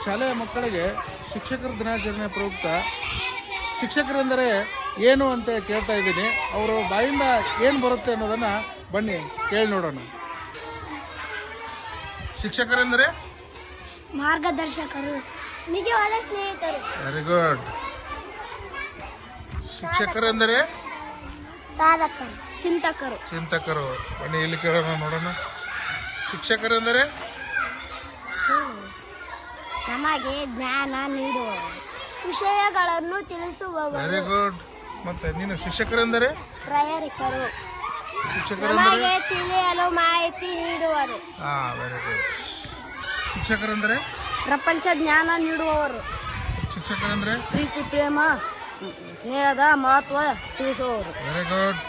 ಶಾಲೆಯ ಮಕ್ಕಳಿಗೆ ಶಿಕ್ಷಕರ ದಿನಾಚರಣೆ ಪ್ರಯುಕ್ತ ಶಿಕ್ಷಕರೆಂದರೆ ಏನು ಅಂತ ಕೇಳ್ತಾ ಇದ್ದೀನಿ. ಅವರು ಬಾಯಿಂದ ಏನು ಬರುತ್ತೆ ಅನ್ನೋದನ್ನು ಬನ್ನಿ ಕೇಳಿ ನೋಡೋಣ. ಶಿಕ್ಷಕರೆಂದರೆ ಮಾರ್ಗದರ್ಶಕರು, ನಿಜವಾದ ಸ್ನೇಹಿತರು. Very good. ಶಿಕ್ಷಕರೆಂದರೆ ಸಾಧಕರು, ಚಿಂತಕರು. ಚಿಂತಕರು. ಬನ್ನಿ ಇಲ್ಲಿ ಕೇಳೋಣ ನೋಡೋಣ. ಶಿಕ್ಷಕರೆಂದರೆ ನಮಗೆ ಜ್ಞಾನ ನೀಡುವವರು, ವಿಷಯಗಳನ್ನು ತಿಳಿಸುವವರು. Very good. ಮತ್ತೆ ನೀನು ಶಿಕ್ಷಕರೆಂದರೆ ಪ್ರೇರಕರು, ಶಿಕ್ಷಕರೆಂದರೆ ನಮಗೆ ತಿಳಿಯಲು ಮಾಹಿತಿ ನೀಡುವರು. Very good. ಶಿಕ್ಷಕರೆಂದರೆ ಪ್ರಪಂಚ ಜ್ಞಾನ ನೀಡುವವರು. ಶಿಕ್ಷಕರೆಂದರೆ ಪ್ರೀತಿ, ಪ್ರೇಮ, ಸ್ನೇಹದ ಮಹತ್ವ ತಿಳಿಸುವವರು. Very good.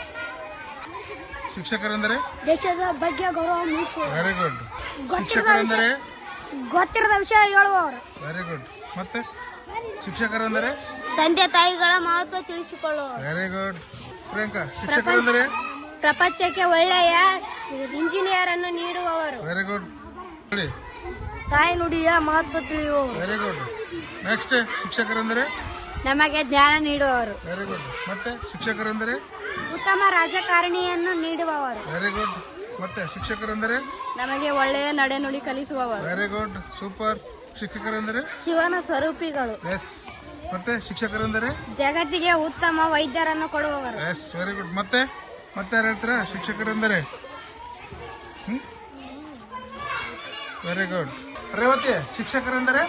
ಶಿಕ್ಷಕರೆಂದರೆ ದೇಶದ ಬಗ್ಗೆ ಗೌರವ ಮೂಡಿಸುವವರು. Very good. ಶಿಕ್ಷಕರೆಂದರೆ ಗೊತ್ತಿರದ ವಿಷಯ ಹೇಳುವವರು. Very good. ಮತ್ತೆ ಶಿಕ್ಷಕರೆಂದರೆ ತಂದೆ ತಾಯಿಗಳ ಮಹತ್ವ ತಿಳಿಸಿಕೊಳ್ಳುವವರು. Very good. ಪ್ರಿಯಾಂಕಾ, ಶಿಕ್ಷಕರೆಂದರೆ ಪ್ರಪಂಚಕ್ಕೆ ಒಳ್ಳೆಯ ಇಂಜಿನಿಯರ್ ಅನ್ನು ನೀಡುವವರು. Very good. ಹೇಳಿ. ತಾಯಿ ನುಡಿಯ ಮಹತ್ವ ತಿಳಿಯುವವರು. Very good. ನೆಕ್ಸ್ಟ್, ಶಿಕ್ಷಕರೆಂದರೆ ನಮಗೆ ಜ್ಞಾನ ನೀಡುವವರು. Very good. ಮತ್ತೆ ಶಿಕ್ಷಕರೆಂದರೆ ಉತ್ತಮ ರಾಜಕಾರಣಿಯನ್ನು ನೀಡುವವರು. Very good. ಮತ್ತೆ ಶಿಕ್ಷಕರೆಂದರೆ ನಮಗೆ ಒಳ್ಳೆಯ ನಡೆನುಡಿ ಕಲಿಸುವವರು. Very good. ಸೂಪರ್. ಶಿಕ್ಷಕರೆಂದರೆ ಶಿವನ ಸ್ವರೂಪಿಗಳು. ಎಸ್. ಮತ್ತೆ ಶಿಕ್ಷಕರೆಂದರೆ ಜಗತ್ತಿಗೆ ಉತ್ತಮ ವೈದ್ಯರನ್ನು ಕೊಡುವವರು. ಎಸ್. Very good. ಮತ್ತೆ ಯಾರು ಹೇಳ್ತೀರಾ? ಶಿಕ್ಷಕರೆಂದರೆ ವೆರಿ ಗುಡ್. ರೇವತಿ, ಶಿಕ್ಷಕರೆಂದರೆ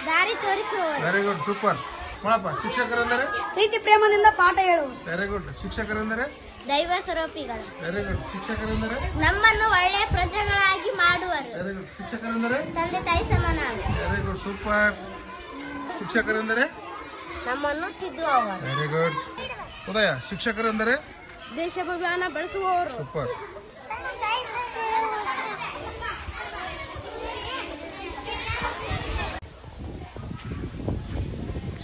ದಾರಿ ತೋರಿಸುವವರು. Very good. ಸೂಪರ್. ಮಾಡಪ್ಪ. ಶಿಕ್ಷಕರೆಂದರೆ ಪ್ರೀತಿ ಪ್ರೇಮದಿಂದ ಪಾಠ ಹೇಳುವರು. Very good. ಶಿಕ್ಷಕರೆಂದರೆ ದೈವ ಸ್ವರೂಪಿಗಳು. Very good. ಶಿಕ್ಷಕರೆಂದರೆ ನಮ್ಮನ್ನು ಒಳ್ಳೆಯ ಪ್ರಜೆಗಳಾಗಿ ಮಾಡುವರು. Very good. ಶಿಕ್ಷಕರೆಂದರೆ ತಂದೆ ತಾಯಿ ಸಮಾನಾಗಿ. Very good. ಸೂಪರ್. ಶಿಕ್ಷಕರೆಂದರೆ ನಮ್ಮನ್ನು ತಿದ್ದುವವರು. Very good. ಉದಯ, ಶಿಕ್ಷಕರೆಂದರೆ ದೇಶಾಭಿಮಾನ ಬೆಳೆಸುವವರು. ಸೂಪರ್.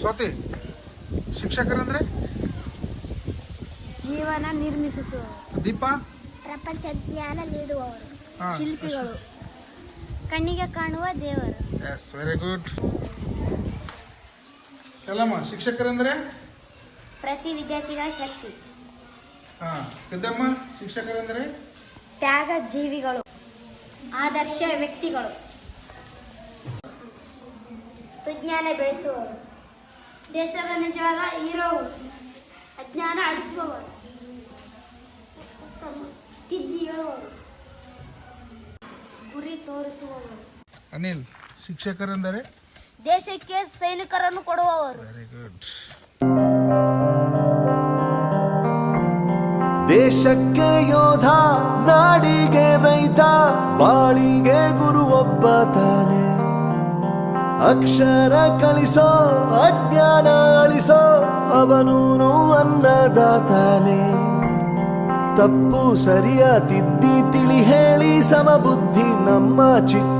ಸ್ವಾತಿ, ಶಿಕ್ಷಕರೆಂದರೆ ಜೀವನ ನಿರ್ಮಿಸುವವರು. ದೀಪ, ಪ್ರಪಂಚ ಜ್ಞಾನ ನೀಡುವವರು. ಹಾ. ಶಿಲ್ಪಿಗಳು, ಕಣ್ಣಿಗೆ ಕಾಣುವ ದೇವರು. ಎಸ್. Very good. ಎಲ್ಲಮ್ಮ, ಶಿಕ್ಷಕರೆಂದರೆ ಪ್ರತಿ ವಿದ್ಯಾರ್ಥಿಗಳ ಶಕ್ತಿ. ಗದ್ದಮ್ಮ, ಶಿಕ್ಷಕರೆಂದರೆ ತ್ಯಾಗ ಜೀವಿಗಳು, ಆದರ್ಶ ವ್ಯಕ್ತಿಗಳು, ಸುಜ್ಞಾನ ಬೆಳೆಸುವವರು, ದೇಶದ ನಿಜವಾದ ಹೀರೋಗಳು, ಅಜ್ಞಾನ ಅಳಿಸುವವರು, ತಿದ್ದಿ ಹೇಳುವವರು, ಗುರಿ ತೋರಿಸುವವರು. ಅನಿಲ್, ಶಿಕ್ಷಕರೆಂದರೆ ದೇಶಕ್ಕೆ ಸೈನಿಕರನ್ನು ಕೊಡುವವರು. Very good. ದೇಶಕ್ಕೆ ಯೋಧ, ನಾಡಿಗೆ ರೈತ, ಬಾಳಿಗೆ ಗುರು ಒಬ್ಬ ತಾನೆ. ಅಕ್ಷರ ಕಲಿಸೋ, ಅಜ್ಞಾನ ಅಳಿಸೋ, ಅವನೂನು ಅನ್ನದಾತಾನೆ. ತಪ್ಪು ಸರಿಯ ತಿದ್ದಿ ತಿಳಿ ಹೇಳಿ ಸಮಬುದ್ಧಿ ನಮ್ಮ ಚಿಕ್ಕ